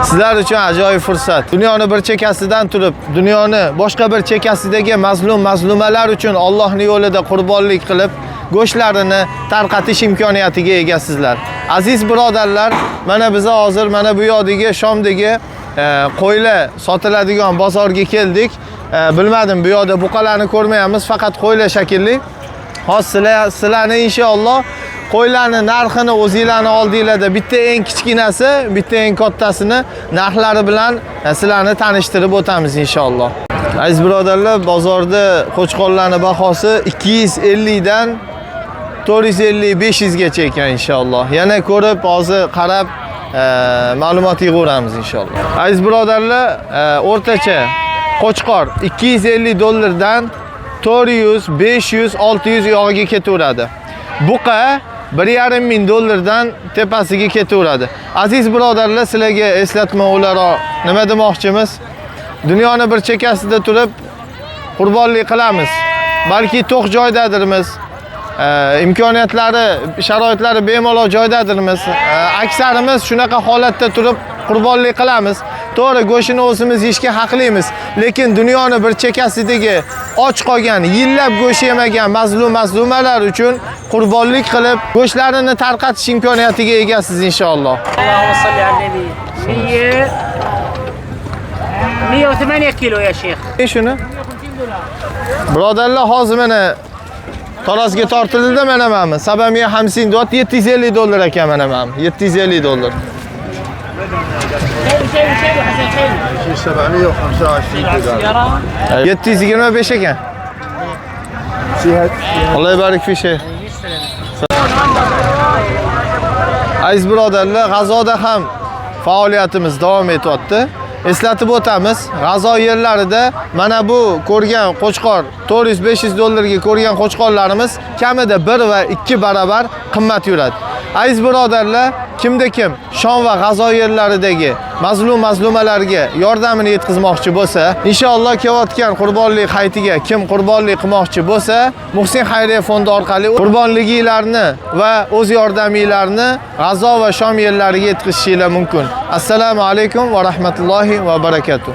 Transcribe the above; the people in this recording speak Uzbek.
Sizlar uchun ajoyib fursat. Dunyoni bir chekkasidan turib, dunyoni boshqa bir chekkasidagi mazlumalar uchun Allohning yo'lida qurbonlik qilib, go'shtlarini tarqatish imkoniyatiga egasizlar. Aziz birodarlar, mana biz hozir mana bu yoqdagi Shomdagi qo'ylar sotiladigan bozorga keldik. Bilmadim, bu yoqda buqalarni ko'rmayapmiz, faqat qo'ylar shakilli. Hozir sizlarni inshaalloh qo'ylarning narxini o'zingizlarning oldingizda bitta eng kichkinasi, bitta eng kattasini narxlari bilan sizlarni tanishtirib o'tamiz inshaalloh. Aziz birodarlar, bozorda qo'chqorlarning bahosi 250 dan 450-500 gacha ekan inshaalloh. Yana ko'rib, hozir qarab ma'lumot yig'uramiz inshaalloh. Aziz birodarlar, o'rtacha qo'chqor 250 dollardan 400, 500, 600 yog'iga ketaveradi. Buqa 1,5 ming dollardan tepasiga ketaveradi. Aziz birodarlar, sizlarga eslatma o'laroq nima demoqchimiz? Dunyoni bir chekkasida turib qurbonlik qilamiz. Balki to'q joydadirmiz. Imkoniyatlari, sharoitlari bemalol joydadirmiz. Aksarimiz shunaqa holatda turib qurbonlik qilamiz. To'g'ri, go'shtini o'zimiz yeyishga haqlimiz, lekin dunyoni bir chekkasidagi och qolgan, yillab go'sht yemagan mazlumalar uchun qurbonlik qilib, go'shtlarini tarqatish imkoniyatiga egasiz inshaalloh. Allohu solli ala nabiy. 108 kilo ya sheyx. Shuni birodarlar, hozir mana tarozga tortildi, mana mana 750 dot 750 dollar ekan, mana mana 750 dollar. 725 ekan. Alloh barik fi sheyx. Aziz birodarlar, G'azoda ham faoliyatimiz davom etyapti. Eslatib o'tamiz, G'azo yerlarida mana bu ko'rgan qo'chqor 400-500 dollarga ko'rgan qo'chqorlarimiz kamida 1 va 2 barobar qimmat yuradi. Aziz birodarlar, kimda kim Shom va G'azo yerlaridagi mazlumalarga yordamini yetkazmoqchi bo'lsa, inshaalloh kelayotgan qurbonlik hayitiga kim qurbonlik qilmoqchi bo'lsa, Muhsin xayriya fondi orqali qurbonliginglarni va o'z yordaminglarni G'azo va Shom yerlariga yetkazishingiz mumkin. Assalomu alaykum va rahmatullohi va barakatuh.